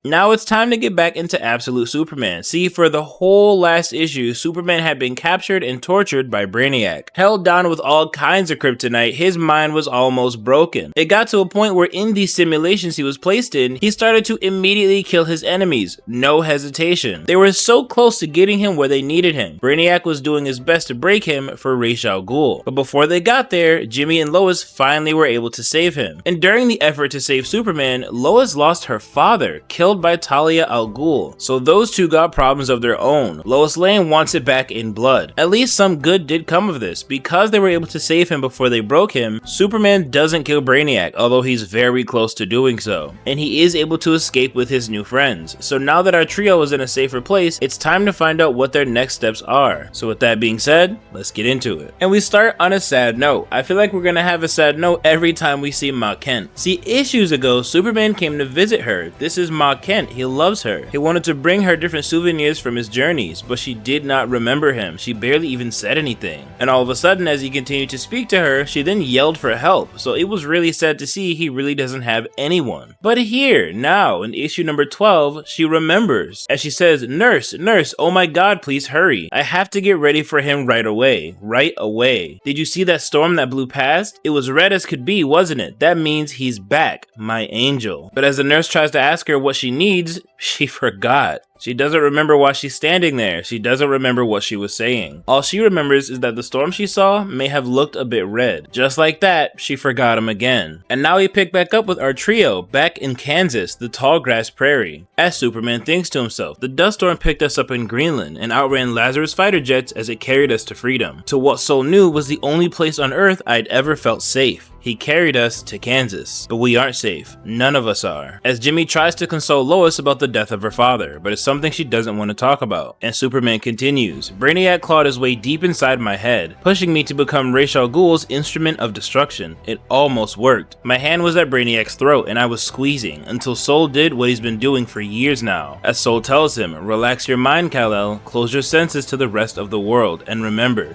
Now it's time to get back into Absolute Superman. See, for the whole last issue, Superman had been captured and tortured by Brainiac. Held down with all kinds of kryptonite, his mind was almost broken. It got to a point where in these simulations he was placed in, he started to immediately kill his enemies. No hesitation. They were so close to getting him where they needed him. Brainiac was doing his best to break him for Ra's al Ghul. But before they got there, Jimmy and Lois finally were able to save him. And during the effort to save Superman, Lois lost her father, killed by Talia al Ghul, so those two got problems of their own. Lois Lane wants it back in blood. At least some good did come of this. Because they were able to save him before they broke him, Superman doesn't kill Brainiac, although he's very close to doing so. And he is able to escape with his new friends. So now that our trio is in a safer place, it's time to find out what their next steps are. So with that being said, let's get into it. And we start on a sad note. I feel like we're gonna have a sad note every time we see Ma Kent. See, issues ago, Superman came to visit her. This is Ma Kent. He loves her. He wanted to bring her different souvenirs from his journeys, but she did not remember him. She barely even said anything. And all of a sudden, as he continued to speak to her, she then yelled for help. So it was really sad to see he really doesn't have anyone. But here, now, in issue number 12, she remembers. As she says, "Nurse, nurse, oh my god, please hurry. I have to get ready for him right away. Right away. Did you see that storm that blew past? It was red as could be, wasn't it? That means he's back, my angel." But as the nurse tries to ask her what she needs, she forgot. She doesn't remember why she's standing there. She doesn't remember what she was saying. All she remembers is that the storm she saw may have looked a bit red. Just like that, she forgot him again. And now we pick back up with our trio, back in Kansas, the tall grass prairie. As Superman thinks to himself, the dust storm picked us up in Greenland and outran Lazarus fighter jets as it carried us to freedom. To what Soul knew was the only place on Earth I'd ever felt safe. He carried us to Kansas. But we aren't safe. None of us are. As Jimmy tries to console Lois about the death of her father, but it's something she doesn't want to talk about. And Superman continues, "Brainiac clawed his way deep inside my head, pushing me to become Ra's al Ghul's instrument of destruction. It almost worked. My hand was at Brainiac's throat and I was squeezing until Soul did what he's been doing for years now. As Soul tells him, relax your mind, Kal-El, close your senses to the rest of the world, and remember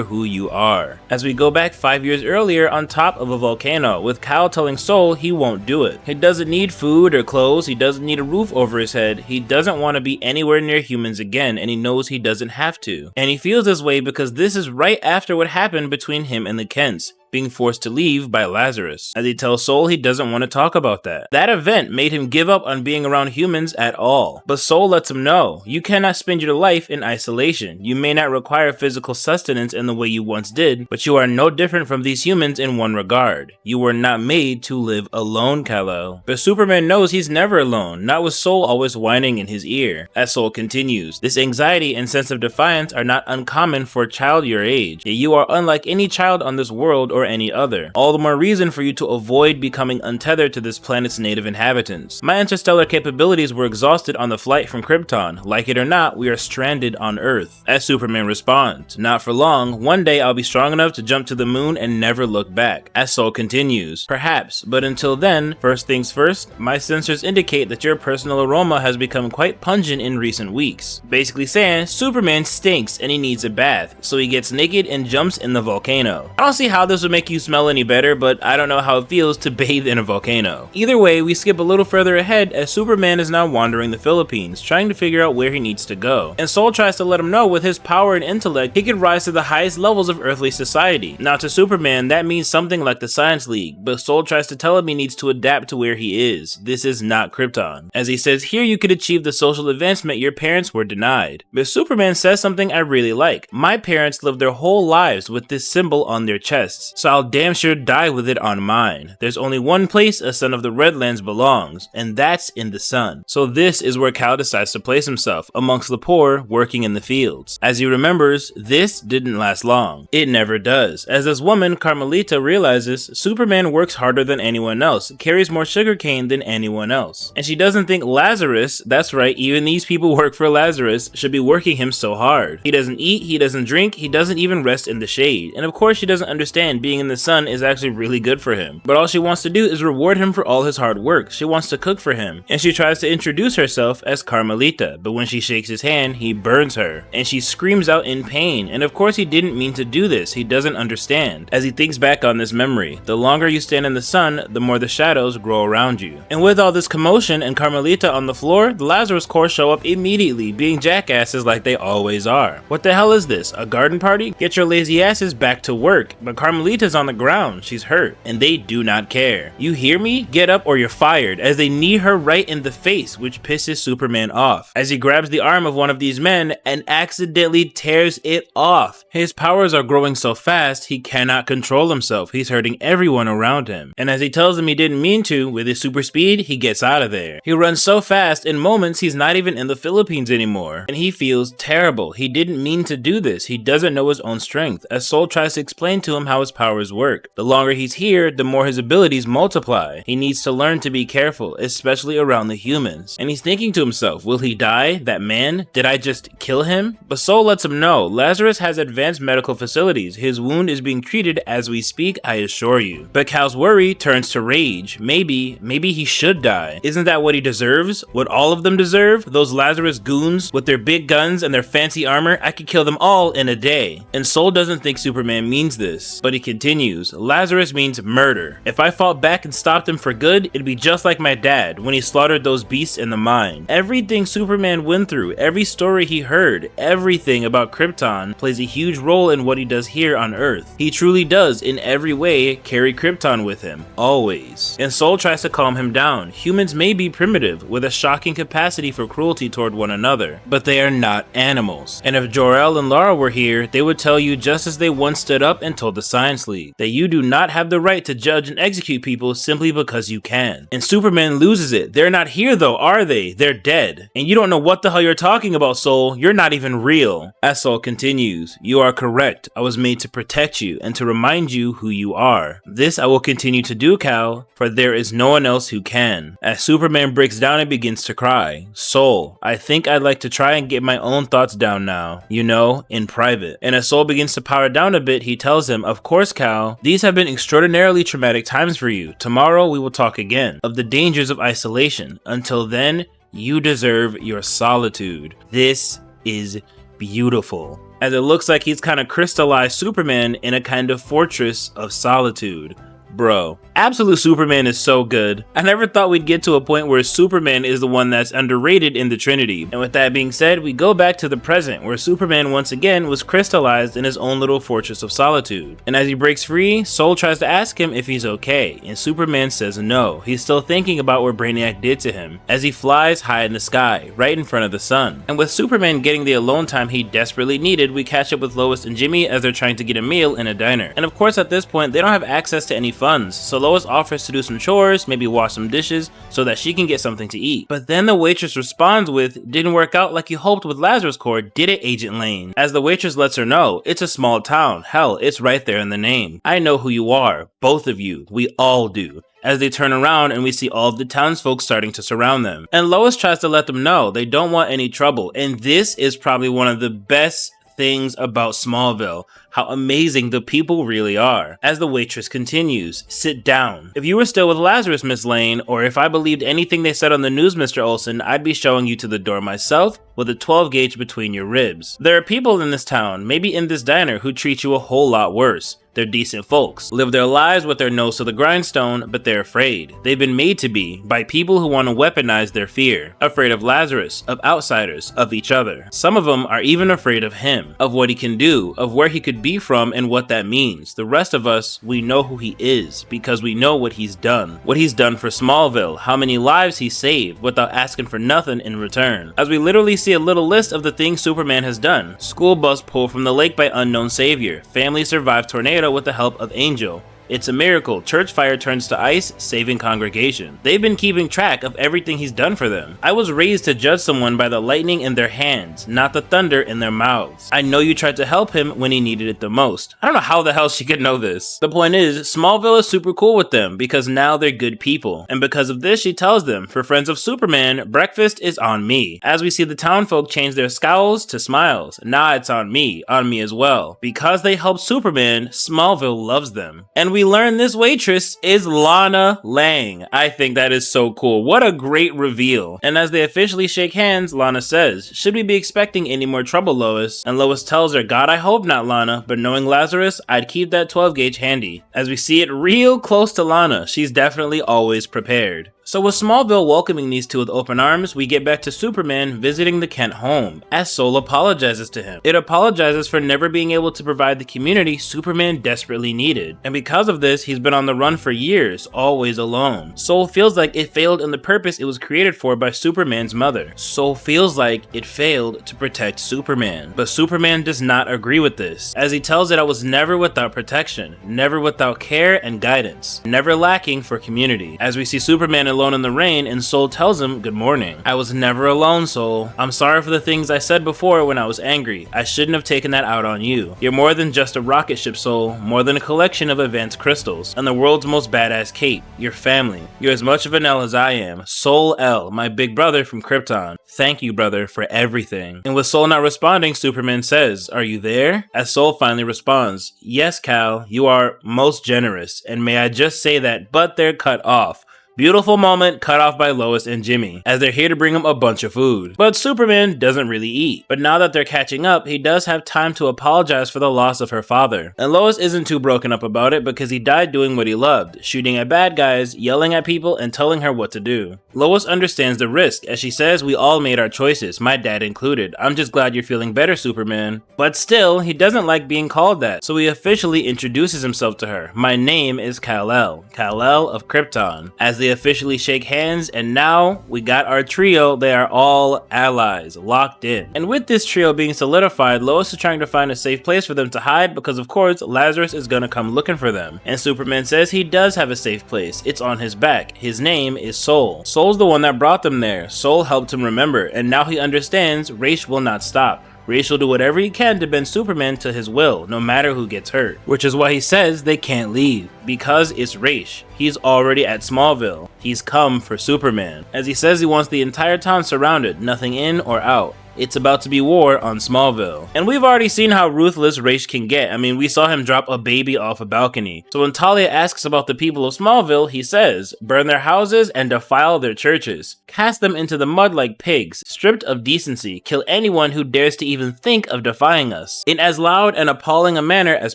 who you are." As we go back 5 years earlier on top of a volcano, with Kal telling Soul he won't do it. He doesn't need food or clothes, he doesn't need a roof over his head, he doesn't want to be anywhere near humans again, and he knows he doesn't have to. And he feels this way because this is right after what happened between him and the Kents, being forced to leave by Lazarus. As he tells Soul he doesn't want to talk about that. That event made him give up on being around humans at all. But Soul lets him know, you cannot spend your life in isolation. You may not require physical sustenance in the way you once did, but you are no different from these humans in one regard. You were not made to live alone, Kal-El. But Superman knows he's never alone, not with Soul always whining in his ear. As Soul continues, this anxiety and sense of defiance are not uncommon for a child your age, yet you are unlike any child on this world or any other. All the more reason for you to avoid becoming untethered to this planet's native inhabitants. My interstellar capabilities were exhausted on the flight from Krypton. Like it or not, we are stranded on Earth. As Superman responds, not for long, one day I'll be strong enough to jump to the moon and never look back. As Soul continues, perhaps, but until then, first things first, my sensors indicate that your personal aroma has become quite pungent in recent weeks. Basically saying, Superman stinks and he needs a bath, so he gets naked and jumps in the volcano. I don't see how this would make you smell any better, but I don't know how it feels to bathe in a volcano. Either way, we skip a little further ahead as Superman is now wandering the Philippines, trying to figure out where he needs to go. And Soul tries to let him know with his power and intellect, he could rise to the highest levels of earthly society. Now to Superman, that means something like the Science League, but Soul tries to tell him he needs to adapt to where he is. This is not Krypton. As he says, here you could achieve the social advancement your parents were denied. But Superman says something I really like. My parents lived their whole lives with this symbol on their chests, so I'll damn sure die with it on mine. There's only one place a son of the Redlands belongs, and that's in the sun. So this is where Kal decides to place himself, amongst the poor working in the fields. As he remembers, this didn't last long. It never does. As this woman, Carmelita, realizes Superman works harder than anyone else, carries more sugarcane than anyone else. And she doesn't think Lazarus, that's right, even these people work for Lazarus, should be working him so hard. He doesn't eat, he doesn't drink, he doesn't even rest in the shade. And of course she doesn't understand being in the sun is actually really good for him. But all she wants to do is reward him for all his hard work. She wants to cook for him, and she tries to introduce herself as Carmelita, but when she shakes his hand, he burns her, and she screams out in pain. And of course he didn't mean to do this, he doesn't understand. As he thinks back on this memory, the longer you stand in the sun, the more the shadows grow around you. And with all this commotion and Carmelita on the floor, the Lazarus Corps show up immediately, being jackasses like they always are. What the hell is this, a garden party? Get your lazy asses back to work. But Carmelita's on the ground, she's hurt, and they do not care. You hear me? Get up or you're fired, as they knee her right in the face, which pisses Superman off, as he grabs the arm of one of these men and accidentally tears it off. His powers are growing so fast, he cannot control himself. He's hurting everyone around him. And as he tells them he didn't mean to, with his super speed, he gets out of there. He runs so fast, in moments he's not even in the Philippines anymore. And he feels terrible. He didn't mean to do this. He doesn't know his own strength, as Soul tries to explain to him how his powers work. The longer he's here, the more his abilities multiply. He needs to learn to be careful, especially around the humans. And he's thinking to himself, will he die? That man? Did I just kill him? But Soul lets him know, Lazarus has advanced medical facilities. His wound is being treated as we speak, I assure you. But Cal's worry turns to rage. Maybe he should die. Isn't that what he deserves? What all of them deserve? Those Lazarus goons with their big guns and their fancy armor, I could kill them all in a day. And Soul doesn't think Superman means this, but he continues, Lazarus means murder. If I fought back and stopped him for good, it'd be just like my dad when he slaughtered those beasts in the mine. Everything Superman went through, every story he heard, everything about Krypton plays a huge role in what he does here on Earth. He truly does, in every way, carry Krypton with him, always. And Soul tries to calm him down. Humans may be primitive, with a shocking capacity for cruelty toward one another, but they are not animals. And if Jor-El and Lara were here, they would tell you just as they once stood up and told the Science League, that you do not have the right to judge and execute people simply because you can. And Superman loses it. They're not here though, are they? They're dead. And you don't know what the hell you're talking about, Soul. You're not even real. As Soul continues, you are correct. I was made to protect you and to remind you who you are. This I will continue to do, Cal, for there is no one else who can. As Superman breaks down and begins to cry, Soul, I think I'd like to try and get my own thoughts down now, you know, in private. And as Soul begins to power down a bit, he tells him, of course, Cal, these have been extraordinarily traumatic times for you. Tomorrow we will talk again of the dangers of isolation. Until then, you deserve your solitude. This is beautiful. As it looks like he's kind of crystallized Superman in a kind of fortress of solitude. Bro, Absolute Superman is so good. I never thought we'd get to a point where Superman is the one that's underrated in the Trinity. And with that being said, we go back to the present, where Superman once again was crystallized in his own little fortress of solitude. And as he breaks free, Soul tries to ask him if he's okay, and Superman says no. He's still thinking about what Brainiac did to him, as he flies high in the sky, right in front of the sun. And with Superman getting the alone time he desperately needed, we catch up with Lois and Jimmy as they're trying to get a meal in a diner. And of course at this point, they don't have access to any funds, so Lois offers to do some chores, maybe wash some dishes, so that she can get something to eat. But then the waitress responds with, didn't work out like you hoped with Lazarus Corps, did it, Agent Lane? As the waitress lets her know, it's a small town, hell, it's right there in the name. I know who you are, both of you, we all do. As they turn around and we see all of the townsfolk starting to surround them. And Lois tries to let them know they don't want any trouble, and this is probably one of the best things about Smallville, how amazing the people really are. As the waitress continues, sit down. If you were still with Lazarus, Miss Lane, or if I believed anything they said on the news, Mr. Olsen, I'd be showing you to the door myself with a 12 gauge between your ribs. There are people in this town, maybe in this diner, who treat you a whole lot worse. They're decent folks, live their lives with their nose to the grindstone, but they're afraid. They've been made to be by people who want to weaponize their fear. Afraid of Lazarus, of outsiders, of each other. Some of them are even afraid of him, of what he can do, of where he could be from and what that means. The rest of us, we know who he is because we know what he's done. What he's done for Smallville, how many lives he saved without asking for nothing in return. As we literally see a little list of the things Superman has done. School bus pulled from the lake by unknown savior. Family survived tornado with the help of Angel. It's a miracle. Church fire turns to ice, saving congregation. They've been keeping track of everything he's done for them. I was raised to judge someone by the lightning in their hands, not the thunder in their mouths. I know you tried to help him when he needed it the most. I don't know how the hell she could know this. The point is, Smallville is super cool with them because now they're good people. And because of this, she tells them, for friends of Superman, breakfast is on me. As we see the townfolk change their scowls to smiles. Nah, it's on me as well. Because they helped Superman, Smallville loves them. And we learn this waitress is Lana Lang. I think that is so cool. What a great reveal. And as they officially shake hands, Lana says, should we be expecting any more trouble, Lois? And Lois tells her, God, I hope not, Lana, but knowing Lazarus, I'd keep that 12 gauge handy. As we see it real close to Lana, she's definitely always prepared. So with Smallville welcoming these two with open arms, we get back to Superman visiting the Kent home, as Sol apologizes to him. It apologizes for never being able to provide the community Superman desperately needed. And because of this, he's been on the run for years, always alone. Sol feels like it failed in the purpose it was created for by Superman's mother. Sol feels like it failed to protect Superman. But Superman does not agree with this, as he tells it I was never without protection, never without care and guidance, never lacking for community. As we see Superman alone in the rain, and Sol tells him, good morning. I was never alone, Sol. I'm sorry for the things I said before when I was angry. I shouldn't have taken that out on you. You're more than just a rocket ship, Sol, more than a collection of advanced crystals, and the world's most badass cape. You're family. You're as much of an L as I am. Sol-El, my big brother from Krypton. Thank you, brother, for everything. And with Sol not responding, Superman says, are you there? As Sol finally responds, yes, Kal, you are most generous, and may I just say that, but they're cut off. Beautiful moment cut off by Lois and Jimmy, as they're here to bring him a bunch of food. But Superman doesn't really eat. But now that they're catching up, he does have time to apologize for the loss of her father. And Lois isn't too broken up about it because he died doing what he loved, shooting at bad guys, yelling at people, and telling her what to do. Lois understands the risk, as she says we all made our choices, my dad included. I'm just glad you're feeling better, Superman. But still, he doesn't like being called that, so he officially introduces himself to her. My name is Kal-El, Kal-El of Krypton. As they officially shake hands, and now we got our trio. They are all allies, locked in. And with this trio being solidified, Lois is trying to find a safe place for them to hide because of course Lazarus is gonna come looking for them. And Superman says he does have a safe place. It's on his back. His name is Sol. Sol's the one that brought them there. Sol helped him remember, and now he understands Ra's will not stop. Ra's will do whatever he can to bend Superman to his will, no matter who gets hurt. Which is why he says they can't leave, because it's Ra's. He's already at Smallville. He's come for Superman. As he says he wants the entire town surrounded, nothing in or out. It's about to be war on Smallville. And we've already seen how ruthless Ra's can get. I mean, we saw him drop a baby off a balcony. So when Talia asks about the people of Smallville, he says, burn their houses and defile their churches. Cast them into the mud like pigs, stripped of decency, kill anyone who dares to even think of defying us, in as loud and appalling a manner as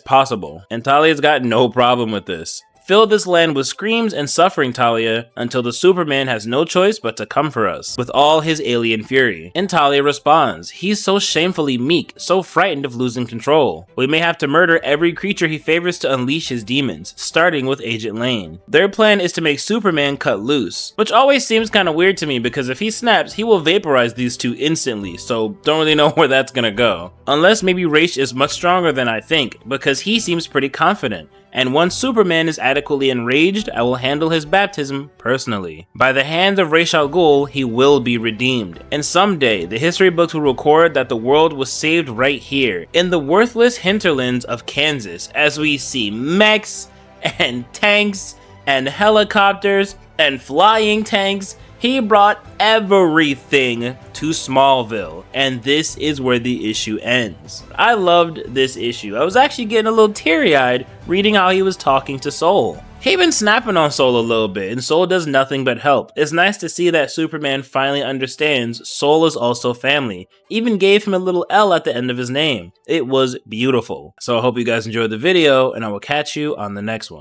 possible. And Talia's got no problem with this. Fill this land with screams and suffering, Talia, until the Superman has no choice but to come for us, with all his alien fury. And Talia responds, he's so shamefully meek, so frightened of losing control. We may have to murder every creature he favors to unleash his demons, starting with Agent Lane. Their plan is to make Superman cut loose, which always seems kinda weird to me because if he snaps, he will vaporize these two instantly, so don't really know where that's gonna go. Unless maybe Ra's is much stronger than I think, because he seems pretty confident. And once Superman is adequately enraged, I will handle his baptism personally. By the hands of Ra's al Ghul, he will be redeemed. And someday, the history books will record that the world was saved right here, in the worthless hinterlands of Kansas, as we see mechs, and tanks, and helicopters, and flying tanks. He brought everything to Smallville, and this is where the issue ends. I loved this issue. I was actually getting a little teary-eyed reading how he was talking to Sol. He been snapping on Sol a little bit, and Sol does nothing but help. It's nice to see that Superman finally understands Sol is also family. Even gave him a little L at the end of his name. It was beautiful. So I hope you guys enjoyed the video, and I will catch you on the next one.